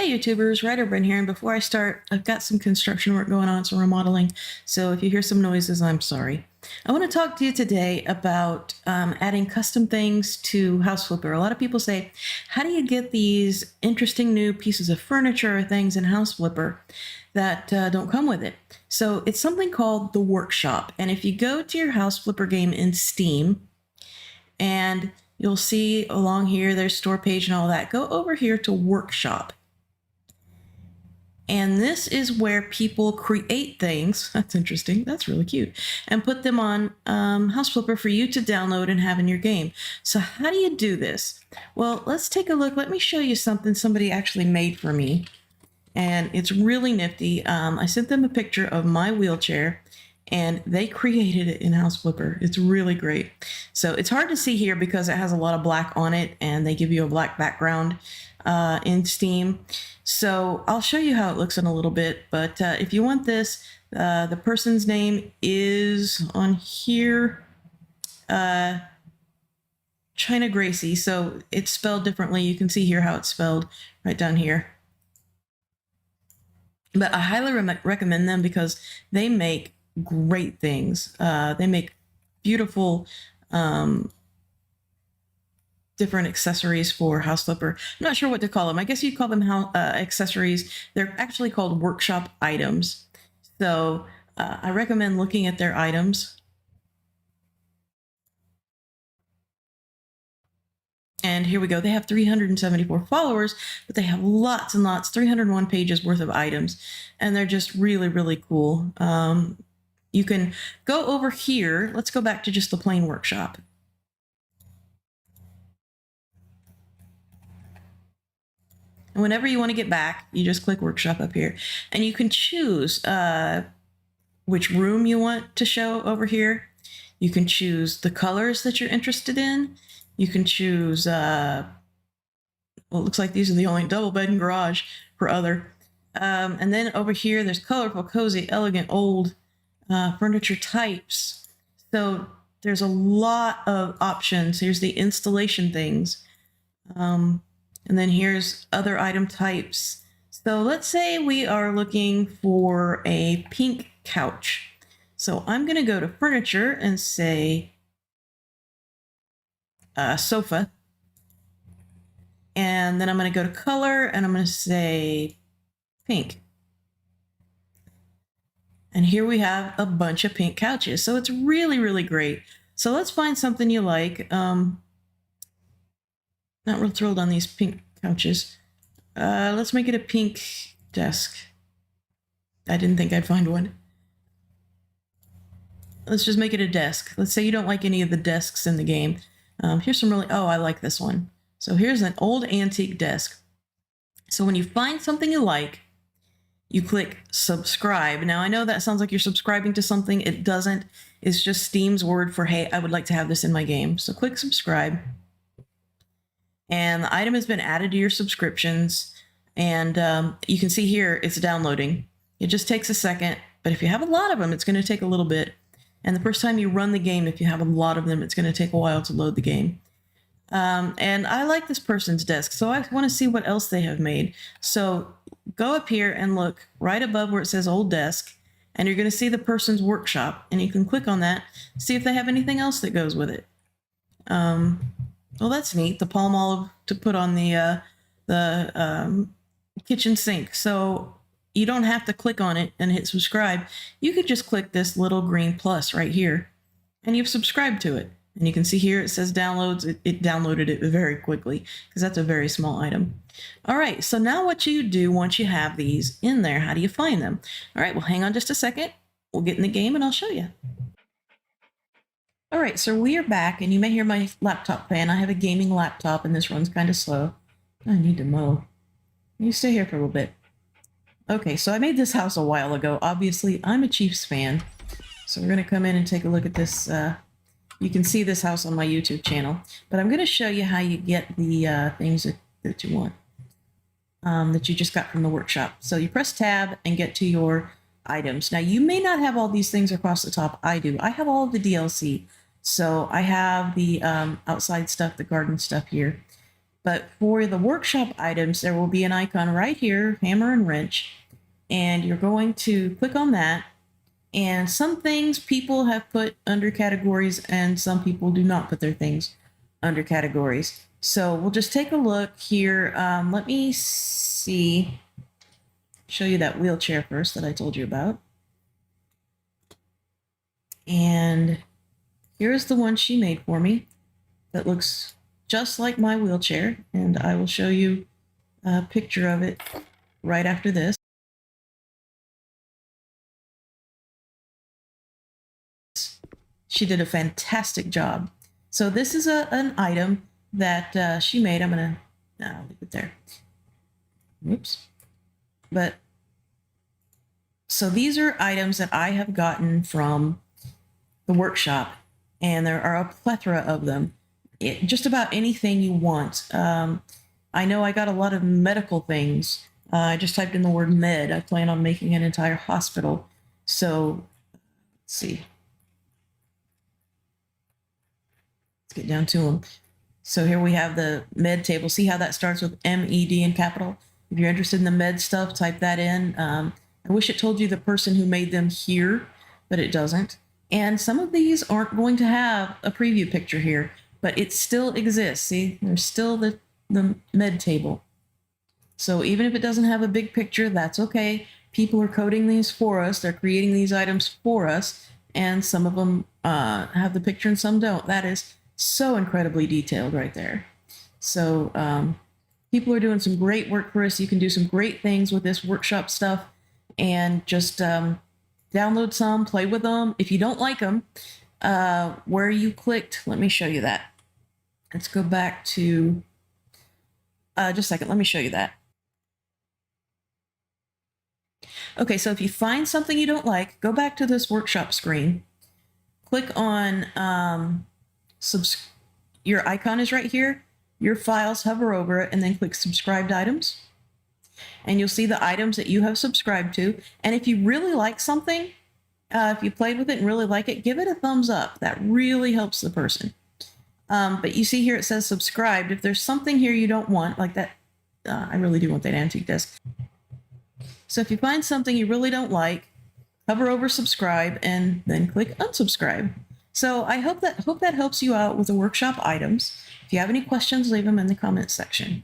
Hi YouTubers, Ryderbryn here, and before I start, I've got some construction work going on, some remodeling, so if you hear some noises, I'm sorry. I want to talk to you today about adding custom things to House Flipper. A lot of people say, how do you get these interesting new pieces of furniture or things in House Flipper that don't come with it? So it's something called the Workshop, and if you go to your House Flipper game in Steam, and you'll see along here, there's store page and all that, go over here to Workshop. And this is where people create things. That's interesting. That's really cute. And put them on House Flipper for you to download and have in your game. So how do you do this? Well, let's take a look. Let me show you something somebody actually made for me. And it's really nifty. I sent them a picture of my wheelchair and they created it in House Flipper. It's really great. So it's hard to see here because it has a lot of black on it and they give you a black background in Steam. So I'll show you how it looks in a little bit, but if you want this, the person's name is on here, China Gracie. So it's spelled differently. You can see here how it's spelled right down here. But I highly recommend them because they make great things. They make beautiful different accessories for House Flipper. I'm not sure what to call them. I guess you'd call them accessories. They're actually called workshop items. So I recommend looking at their items. And here we go. They have 374 followers, but they have lots and lots, 301 pages worth of items. And they're just really, really cool. You can go over here. Let's go back to just the plain workshop. And whenever you want to get back, you just click Workshop up here. And you can choose which room you want to show over here. You can choose the colors that you're interested in. You can choose, well, it looks like these are the only double bed and garage for other. And then over here, there's colorful, cozy, elegant, old furniture types. So there's a lot of options. Here's the installation things. And then here's other item types. So let's say we are looking for a pink couch. So I'm going to go to furniture and say sofa. And then I'm going to go to color and I'm going to say pink. And here we have a bunch of pink couches. So it's really, really great. So let's find something you like. Not real thrilled on these pink couches. Let's make it a pink desk. I didn't think I'd find one. Let's just make it a desk. Let's say you don't like any of the desks in the game. Here's some really, oh, I like this one. So here's an old antique desk. So when you find something you like, you click subscribe. Now I know that sounds like you're subscribing to something. It doesn't. It's just Steam's word for, hey, I would like to have this in my game. So click subscribe. And the item has been added to your subscriptions. And you can see here it's downloading. It just takes a second. But if you have a lot of them, it's going to take a little bit. And the first time you run the game, if you have a lot of them, it's going to take a while to load the game. And I like this person's desk, so I want to see what else they have made. So go up here and look right above where it says old desk. And you're going to see the person's workshop. And you can click on that, see if they have anything else that goes with it. Well, that's neat. The palm olive to put on the kitchen sink. So you don't have to click on it and hit subscribe. You could just click this little green plus right here and you've subscribed to it. And you can see here it says downloads. It downloaded it very quickly because that's a very small item. All right, so now what you do once you have these in there, how do you find them? All right, well, hang on just a second. We'll get in the game and I'll show you. All right, so we are back, and you may hear my laptop fan. I have a gaming laptop, and this runs kind of slow. I need to mow. You stay here for a little bit. Okay, so I made this house a while ago. Obviously, I'm a Chiefs fan, so we're going to come in and take a look at this. You can see this house on my YouTube channel, but I'm going to show you how you get the things that you want, that you just got from the workshop. So you press tab and get to your items. Now, you may not have all these things across the top. I do. I have all of the DLC. So I have the outside stuff, the garden stuff here. But for the workshop items, there will be an icon right here, hammer and wrench, and you're going to click on that. And some things people have put under categories and some people do not put their things under categories. So we'll just take a look here. Let me see, show you that wheelchair first that I told you about. And here's the one she made for me that looks just like my wheelchair. And I will show you a picture of it right after this. She did a fantastic job. So this is an item that she made. I'm going to leave it there. Whoops. But so these are items that I have gotten from the workshop, and there are a plethora of them. Just about anything you want. I know I got a lot of medical things. I just typed in the word med. I plan on making an entire hospital. So let's see. Let's get down to them. So here we have the med table. See how that starts with M-E-D in capital? If you're interested in the med stuff, type that in. I wish it told you the person who made them here, but it doesn't. And some of these aren't going to have a preview picture here, but it still exists. See, there's still the med table. So even if it doesn't have a big picture, that's okay. People are coding these for us. They're creating these items for us. And some of them have the picture and some don't. That is so incredibly detailed right there. So people are doing some great work for us. You can do some great things with this workshop stuff and just download some, play with them. If you don't like them, where you clicked, let me show you that. Let's go back to, just a second, let me show you that. Okay, so if you find something you don't like, go back to this workshop screen, click on, your icon is right here, your files, hover over it, and then click subscribed items. And you'll see the items that you have subscribed to. And if you really like something, if you played with it and really like it, give it a thumbs up. That really helps the person. But you see here it says subscribed. If there's something here you don't want, like that, I really do want that antique desk. So if you find something you really don't like, hover over subscribe and then click unsubscribe. So I hope that helps you out with the workshop items. If you have any questions, leave them in the comments section.